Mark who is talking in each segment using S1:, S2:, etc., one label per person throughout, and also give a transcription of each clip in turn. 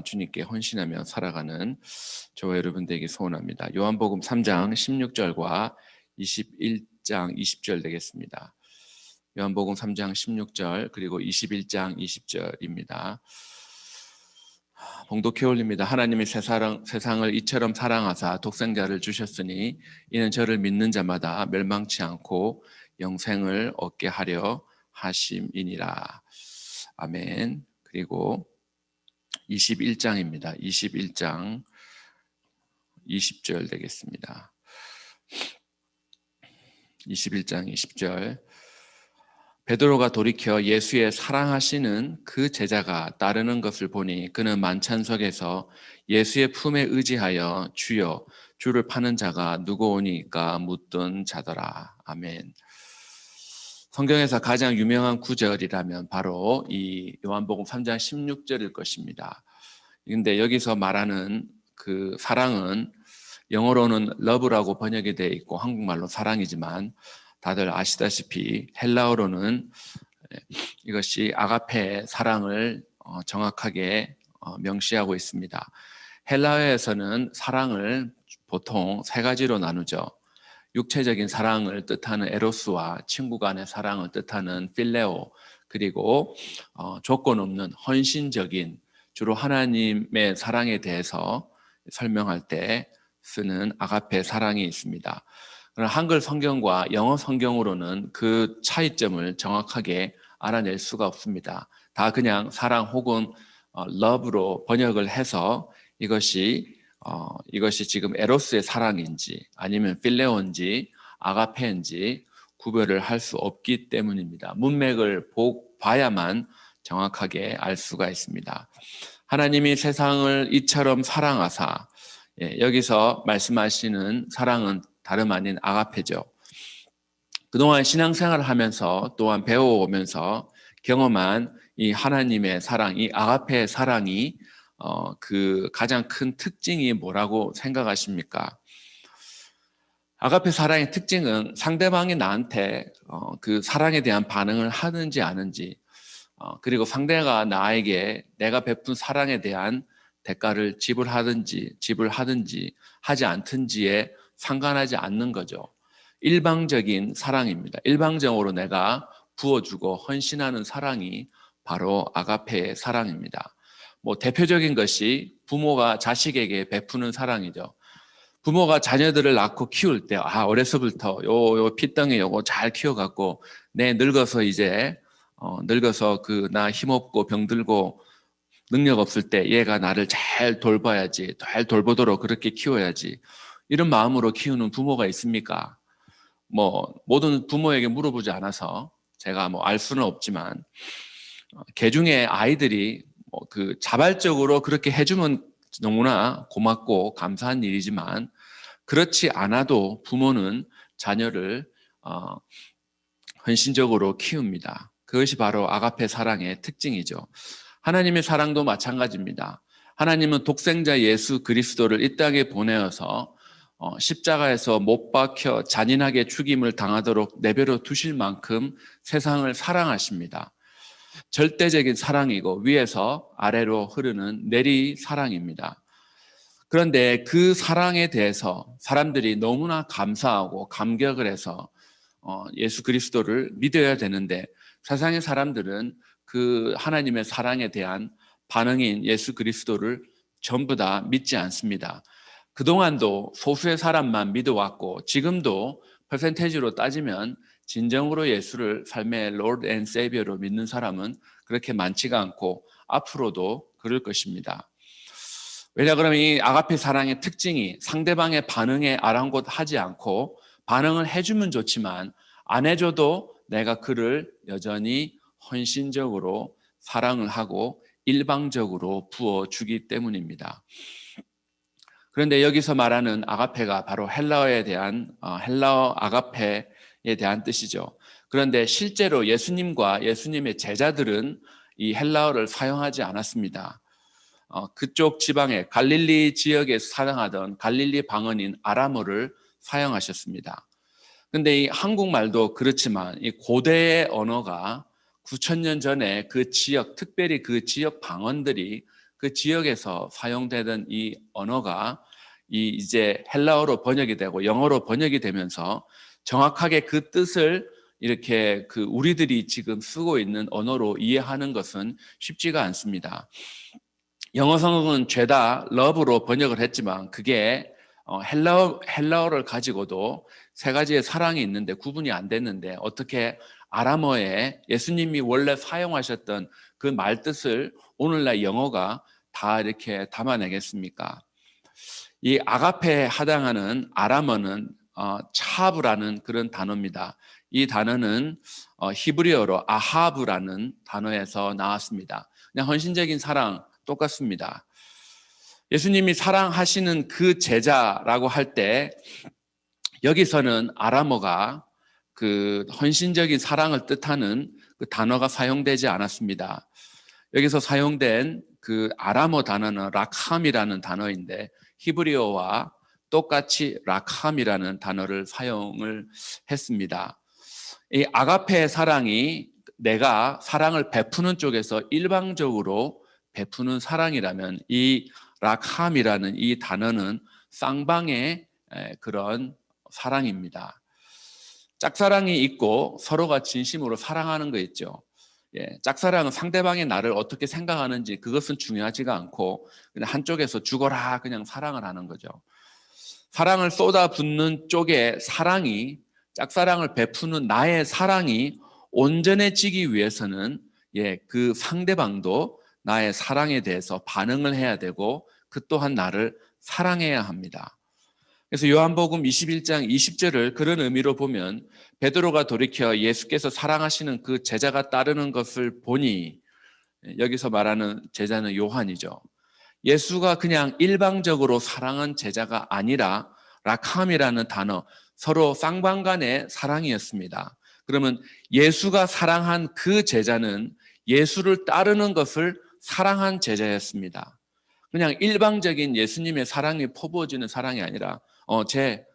S1: 주님께 헌신하며 살아가는 저와 여러분 되기 소원합니다. 요한복음 3장 16절과 21장 20절 되겠습니다. 요한복음 3장 16절 그리고 21장 20절입니다. 봉독해 올립니다. 하나님이 세상을 이처럼 사랑하사 독생자를 주셨으니 이는 저를 믿는 자마다 멸망치 않고 영생을 얻게 하려 하심이니라. 아멘. 그리고 21장입니다. 21장 20절 되겠습니다. 21장 20절. 베드로가 돌이켜 예수의 사랑하시는 그 제자가 따르는 것을 보니 그는 만찬석에서 예수의 품에 의지하여 주여 주를 파는 자가 누구오니까 묻던 자더라. 아멘. 성경에서 가장 유명한 구절이라면 바로 이 요한복음 3장 16절일 것입니다. 그런데 여기서 말하는 그 사랑은 영어로는 love라고 번역이 되어 있고 한국말로 사랑이지만 다들 아시다시피 헬라어로는 이것이 아가페 사랑을 정확하게 명시하고 있습니다. 헬라어에서는 사랑을 보통 세 가지로 나누죠. 육체적인 사랑을 뜻하는 에로스와 친구 간의 사랑을 뜻하는 필레오, 그리고 조건 없는 헌신적인 주로 하나님의 사랑에 대해서 설명할 때 쓰는 아가페 사랑이 있습니다. 그러나 한글 성경과 영어 성경으로는 그 차이점을 정확하게 알아낼 수가 없습니다. 다 그냥 사랑 혹은 love로 번역을 해서 이것이 지금 에로스의 사랑인지 아니면 필레오인지 아가페인지 구별을 할 수 없기 때문입니다. 문맥을 봐야만 정확하게 알 수가 있습니다. 하나님이 세상을 이처럼 사랑하사, 여기서 말씀하시는 사랑은 다름 아닌 아가페죠. 그동안 신앙생활을 하면서 또한 배워오면서 경험한 이 하나님의 사랑, 이 아가페의 사랑이 그 가장 큰 특징이 뭐라고 생각하십니까? 아가페 사랑의 특징은 상대방이 나한테 그 사랑에 대한 반응을 하는지 아는지, 그리고 상대가 나에게 내가 베푼 사랑에 대한 대가를 지불하든지 하지 않든지에 상관하지 않는 거죠. 일방적인 사랑입니다. 일방적으로 내가 부어주고 헌신하는 사랑이 바로 아가페의 사랑입니다. 대표적인 것이 부모가 자식에게 베푸는 사랑이죠. 부모가 자녀들을 낳고 키울 때 어려서부터 요 핏덩이 요거 잘 키워갖고 내 늙어서 이제 늙어서 나 힘없고 병들고 능력 없을 때 얘가 나를 잘 돌봐야지, 잘 돌보도록 그렇게 키워야지, 이런 마음으로 키우는 부모가 있습니까? 모든 부모에게 물어보지 않아서 제가 알 수는 없지만 개 중에 아이들이 자발적으로 그렇게 해주면 너무나 고맙고 감사한 일이지만 그렇지 않아도 부모는 자녀를 헌신적으로 키웁니다. 그것이 바로 아가페 사랑의 특징이죠. 하나님의 사랑도 마찬가지입니다. 하나님은 독생자 예수 그리스도를 이 땅에 보내어서 십자가에서 못 박혀 잔인하게 죽임을 당하도록 내버려 두실 만큼 세상을 사랑하십니다. 절대적인 사랑이고 위에서 아래로 흐르는 내리 사랑입니다. 그런데 그 사랑에 대해서 사람들이 너무나 감사하고 감격을 해서 예수 그리스도를 믿어야 되는데 세상의 사람들은 그 하나님의 사랑에 대한 반응인 예수 그리스도를 전부 다 믿지 않습니다. 그동안도 소수의 사람만 믿어왔고 지금도 퍼센테이지로 따지면 진정으로 예수를 삶의 Lord and Savior로 믿는 사람은 그렇게 많지가 않고 앞으로도 그럴 것입니다. 왜냐 그러면 이 아가페 사랑의 특징이 상대방의 반응에 아랑곳하지 않고 반응을 해주면 좋지만 안 해줘도 내가 그를 여전히 헌신적으로 사랑을 하고 일방적으로 부어주기 때문입니다. 그런데 여기서 말하는 아가페가 바로 헬라어 아가페에 대한 뜻이죠. 그런데 실제로 예수님과 예수님의 제자들은 이 헬라어를 사용하지 않았습니다. 그쪽 지방의 갈릴리 지역에 사용하던 갈릴리 방언인 아람어를 사용하셨습니다. 그런데 이 한국말도 그렇지만 이 고대의 언어가 9,000년 전에 그 지역, 특별히 그 지역 방언들이 그 지역에서 사용되던 이 언어가 이제 헬라어로 번역이 되고 영어로 번역이 되면서 정확하게 그 뜻을 이렇게 그 우리들이 지금 쓰고 있는 언어로 이해하는 것은 쉽지가 않습니다. 영어 성경은 죄다 love로 번역을 했지만 그게 헬라어를 가지고도 세 가지의 사랑이 있는데 구분이 안 됐는데 어떻게 아람어에 예수님이 원래 사용하셨던 그 말뜻을 오늘날 영어가 다 이렇게 담아내겠습니까? 이 아가페에 해당하는 아람어는 차브라는 그런 단어입니다. 이 단어는 히브리어로 아하브라는 단어에서 나왔습니다. 그냥 헌신적인 사랑 똑같습니다. 예수님이 사랑하시는 그 제자라고 할 때 여기서는 아람어가 그 헌신적인 사랑을 뜻하는 그 단어가 사용되지 않았습니다. 여기서 사용된 그 아람어 단어는 라캄이라는 단어인데 히브리어와 똑같이 라캄이라는 단어를 사용을 했습니다. 이 아가페의 사랑이 내가 사랑을 베푸는 쪽에서 일방적으로 베푸는 사랑이라면 이 라캄이라는 이 단어는 쌍방의 그런 사랑입니다. 짝사랑이 있고 서로가 진심으로 사랑하는 거 있죠. 짝사랑은 상대방의 나를 어떻게 생각하는지 그것은 중요하지가 않고 그냥 한쪽에서 죽어라 그냥 사랑을 하는 거죠. 사랑을 쏟아붓는 쪽의 사랑이 짝사랑을 베푸는 나의 사랑이 온전해지기 위해서는 그 상대방도 나의 사랑에 대해서 반응을 해야 되고 그 또한 나를 사랑해야 합니다. 그래서 요한복음 21장 20절을 그런 의미로 보면 베드로가 돌이켜 예수께서 사랑하시는 그 제자가 따르는 것을 보니 여기서 말하는 제자는 요한이죠. 예수가 그냥 일방적으로 사랑한 제자가 아니라 라캄이라는 단어, 서로 쌍방 간의 사랑이었습니다. 그러면 예수가 사랑한 그 제자는 예수를 따르는 것을 사랑한 제자였습니다. 그냥 일방적인 예수님의 사랑이 퍼부어지는 사랑이 아니라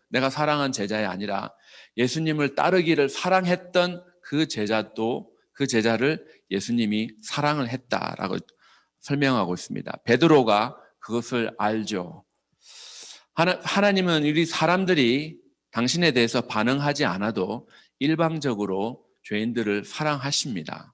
S1: 내가 사랑한 제자가 아니라 예수님을 따르기를 사랑했던 그 제자도 그 제자를 예수님이 사랑을 했다라고 설명하고 있습니다. 베드로가 그것을 알죠. 하나님은 우리 사람들이 당신에 대해서 반응하지 않아도 일방적으로 죄인들을 사랑하십니다.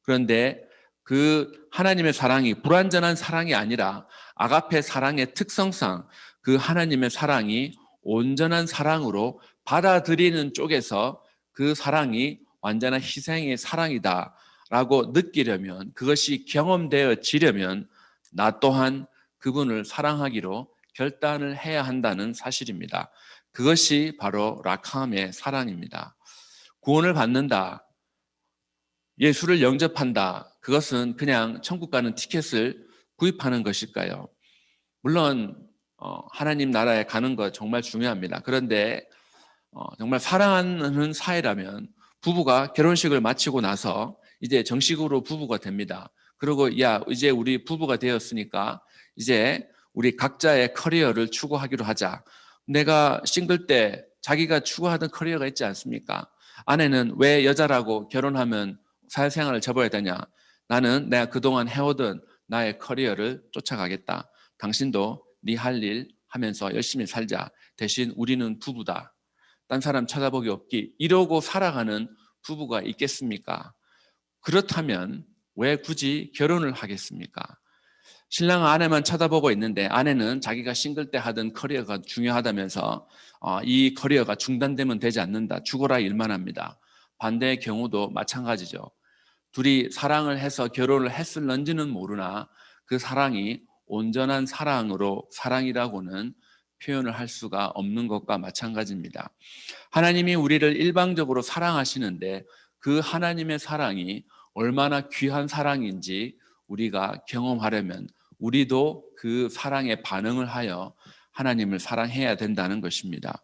S1: 그런데 그 하나님의 사랑이 불완전한 사랑이 아니라 아가페 사랑의 특성상 그 하나님의 사랑이 온전한 사랑으로 받아들이는 쪽에서 그 사랑이 완전한 희생의 사랑이다라고 느끼려면 그것이 경험되어지려면 나 또한 그분을 사랑하기로 결단을 해야 한다는 사실입니다. 그것이 바로 라캄의 사랑입니다. 구원을 받는다, 예수를 영접한다, 그것은 그냥 천국 가는 티켓을 구입하는 것일까요? 물론 하나님 나라에 가는 것 정말 중요합니다. 그런데 정말 사랑하는 사이라면 부부가 결혼식을 마치고 나서 이제 정식으로 부부가 됩니다. 그리고 야, 이제 우리 부부가 되었으니까 이제 우리 각자의 커리어를 추구하기로 하자. 내가 싱글 때 자기가 추구하던 커리어가 있지 않습니까? 아내는 왜 여자라고 결혼하면 사회생활을 접어야 되냐? 나는 내가 그동안 해오던 나의 커리어를 쫓아가겠다. 당신도 네 할 일 하면서 열심히 살자. 대신 우리는 부부다. 딴 사람 쳐다보기 없기. 이러고 살아가는 부부가 있겠습니까? 그렇다면 왜 굳이 결혼을 하겠습니까? 신랑은 아내만 쳐다보고 있는데 아내는 자기가 싱글 때 하던 커리어가 중요하다면서 이 커리어가 중단되면 되지 않는다. 죽어라 일만 합니다. 반대의 경우도 마찬가지죠. 둘이 사랑을 해서 결혼을 했을런지는 모르나 그 사랑이 온전한 사랑이라고는 표현을 할 수가 없는 것과 마찬가지입니다. 하나님이 우리를 일방적으로 사랑하시는데 그 하나님의 사랑이 얼마나 귀한 사랑인지 우리가 경험하려면 우리도 그 사랑에 반응을 하여 하나님을 사랑해야 된다는 것입니다.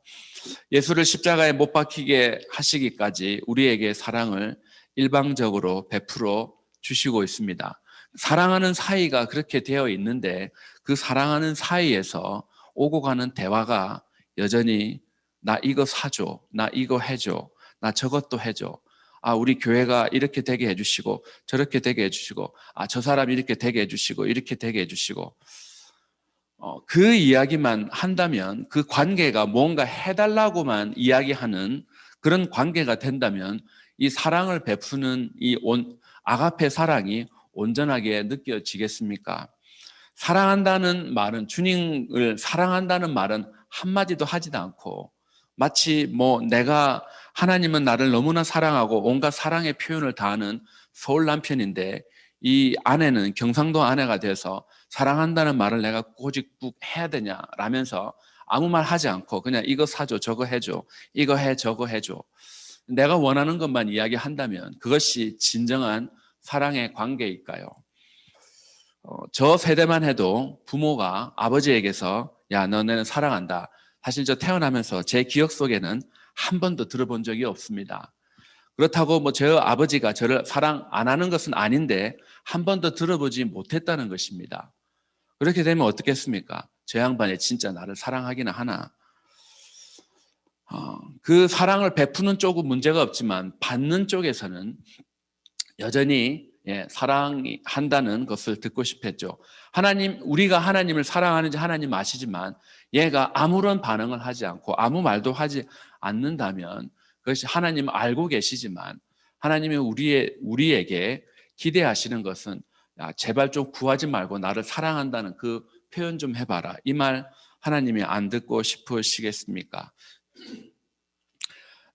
S1: 예수를 십자가에 못 박히게 하시기까지 우리에게 사랑을 일방적으로 베풀어 주시고 있습니다. 사랑하는 사이가 그렇게 되어 있는데 그 사랑하는 사이에서 오고 가는 대화가 여전히 나 이거 사줘, 나 이거 해줘, 나 저것도 해줘. 우리 교회가 이렇게 되게 해주시고 저렇게 되게 해주시고 저 사람이 이렇게 되게 해주시고 이렇게 되게 해주시고 그 이야기만 한다면 그 관계가 뭔가 해달라고만 이야기하는 그런 관계가 된다면 이 사랑을 베푸는 이 아가페 사랑이 온전하게 느껴지겠습니까? 사랑한다는 말은, 주님을 사랑한다는 말은 한마디도 하지도 않고 마치 내가 하나님은 나를 너무나 사랑하고 온갖 사랑의 표현을 다하는 서울 남편인데 이 아내는 경상도 아내가 돼서 사랑한다는 말을 내가 고집국 해야 되냐라면서 아무 말 하지 않고 그냥 이거 사줘 저거 해줘 이거 해 저거 해줘 내가 원하는 것만 이야기한다면 그것이 진정한 사랑의 관계일까요? 저 세대만 해도 부모가 아버지에게서 야 너네는 사랑한다. 사실 저 태어나면서 제 기억 속에는 한 번도 들어본 적이 없습니다. 그렇다고 저 아버지가 저를 사랑 안 하는 것은 아닌데 한 번도 들어보지 못했다는 것입니다. 그렇게 되면 어떻겠습니까? 저 양반이 진짜 나를 사랑하기는 하나? 그 사랑을 베푸는 쪽은 문제가 없지만 받는 쪽에서는 여전히 사랑한다는 것을 듣고 싶었죠. 우리가 하나님을 사랑하는지 하나님 아시지만 얘가 아무런 반응을 하지 않고 아무 말도 하지 않는다면 그것이 하나님 알고 계시지만 하나님이 우리에게 기대하시는 것은 야, 제발 좀 구하지 말고 나를 사랑한다는 그 표현 좀 해봐라. 이 말 하나님이 안 듣고 싶으시겠습니까?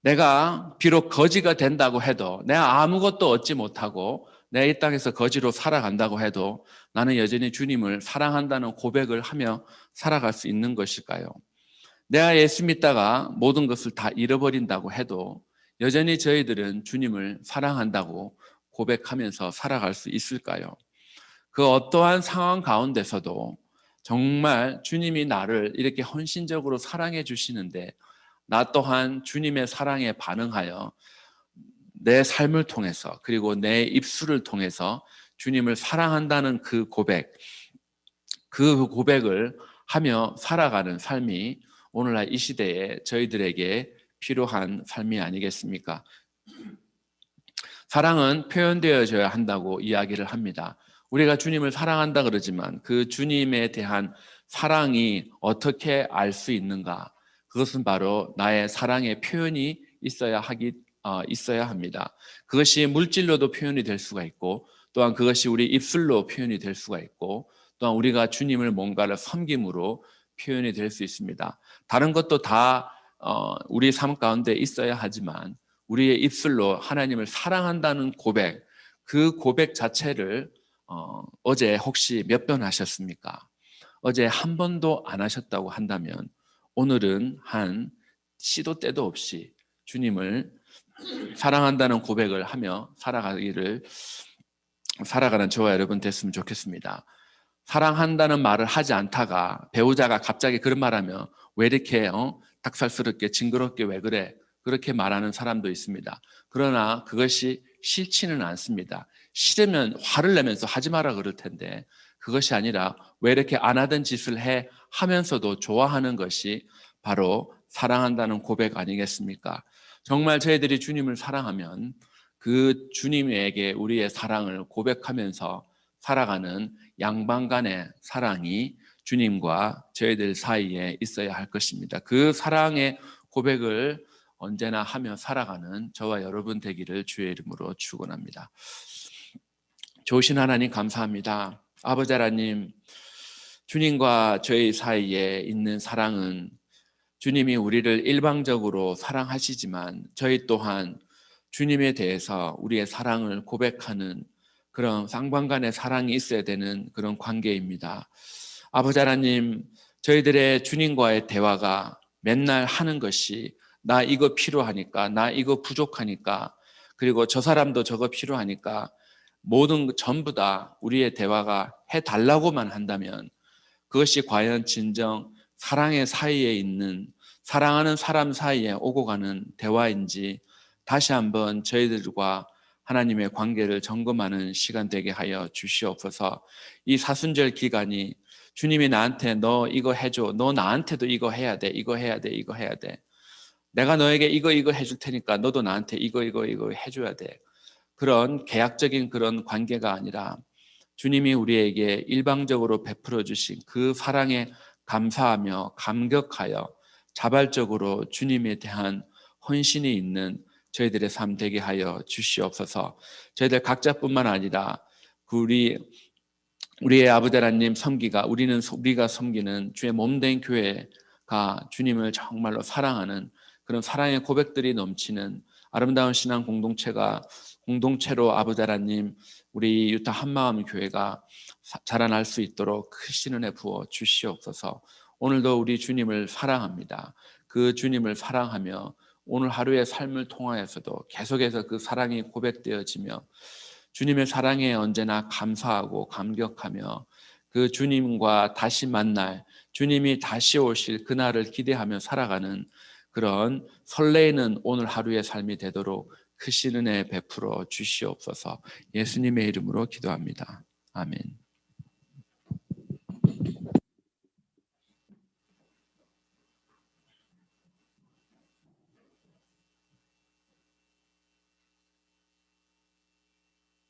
S1: 내가 비록 거지가 된다고 해도 내가 아무것도 얻지 못하고 내가 이 땅에서 거지로 살아간다고 해도 나는 여전히 주님을 사랑한다는 고백을 하며 살아갈 수 있는 것일까요? 내가 예수 믿다가 모든 것을 다 잃어버린다고 해도 여전히 저희들은 주님을 사랑한다고 고백하면서 살아갈 수 있을까요? 그 어떠한 상황 가운데서도 정말 주님이 나를 이렇게 헌신적으로 사랑해 주시는데 나 또한 주님의 사랑에 반응하여 내 삶을 통해서 그리고 내 입술을 통해서 주님을 사랑한다는 그 고백을 하며 살아가는 삶이 오늘날 이 시대에 저희들에게 필요한 삶이 아니겠습니까? 사랑은 표현되어져야 한다고 이야기를 합니다. 우리가 주님을 사랑한다 그러지만 그 주님에 대한 사랑이 어떻게 알 수 있는가? 그것은 바로 나의 사랑의 표현이 있어야 합니다. 그것이 물질로도 표현이 될 수가 있고 또한 그것이 우리 입술로 표현이 될 수가 있고 또한 우리가 주님을 뭔가를 섬김으로 표현이 될 수 있습니다. 다른 것도 다 우리 삶 가운데 있어야 하지만 우리의 입술로 하나님을 사랑한다는 고백, 그 고백 자체를 어제 혹시 몇 번 하셨습니까? 어제 한 번도 안 하셨다고 한다면 오늘은 한 시도 때도 없이 주님을 사랑한다는 고백을 하며 살아가는 저와 여러분 됐으면 좋겠습니다. 사랑한다는 말을 하지 않다가 배우자가 갑자기 그런 말하면 왜 이렇게 닭살스럽게 징그럽게 왜 그래? 그렇게 말하는 사람도 있습니다. 그러나 그것이 싫지는 않습니다. 싫으면 화를 내면서 하지 마라 그럴 텐데 그것이 아니라 왜 이렇게 안 하던 짓을 해 하면서도 좋아하는 것이 바로 사랑한다는 고백 아니겠습니까? 정말 저희들이 주님을 사랑하면 그 주님에게 우리의 사랑을 고백하면서 살아가는 양방 간의 사랑이 주님과 저희들 사이에 있어야 할 것입니다. 그 사랑의 고백을 언제나 하며 살아가는 저와 여러분 되기를 주의 이름으로 축원합니다. 좋으신 하나님 감사합니다. 아버지 하나님, 주님과 저희 사이에 있는 사랑은 주님이 우리를 일방적으로 사랑하시지만 저희 또한 주님에 대해서 우리의 사랑을 고백하는 그런 쌍방간의 사랑이 있어야 되는 그런 관계입니다. 아버지 하나님, 저희들의 주님과의 대화가 맨날 하는 것이 나 이거 필요하니까, 나 이거 부족하니까, 그리고 저 사람도 저거 필요하니까 모든 전부 다 우리의 대화가 해달라고만 한다면 그것이 과연 진정 사랑의 사이에 있는 사랑하는 사람 사이에 오고 가는 대화인지 다시 한번 저희들과 하나님의 관계를 점검하는 시간 되게 하여 주시옵소서. 이 사순절 기간이 주님이 나한테 너 이거 해줘, 너 나한테도 이거 해야 돼, 이거 해야 돼, 이거 해야 돼. 내가 너에게 이거 해줄 테니까 너도 나한테 이거 해줘야 돼. 그런 계약적인 그런 관계가 아니라 주님이 우리에게 일방적으로 베풀어 주신 그 사랑에 감사하며 감격하여 자발적으로 주님에 대한 헌신이 있는 저희들의 삶 되게 하여 주시옵소서. 저희들 각자뿐만 아니라 우리의 아버지 하나님 섬기가 우리가 섬기는 주의 몸된 교회가 주님을 정말로 사랑하는 그런 사랑의 고백들이 넘치는 아름다운 신앙 공동체로 아버지 하나님 우리 유타 한마음 교회가 자라날 수 있도록 크신 은혜 부어 주시옵소서. 오늘도 우리 주님을 사랑합니다. 그 주님을 사랑하며 오늘 하루의 삶을 통하여서도 계속해서 그 사랑이 고백되어지며 주님의 사랑에 언제나 감사하고 감격하며 그 주님과 다시 만날, 주님이 다시 오실 그날을 기대하며 살아가는 그런 설레이는 오늘 하루의 삶이 되도록 크신 은혜 베풀어 주시옵소서. 예수님의 이름으로 기도합니다. 아멘.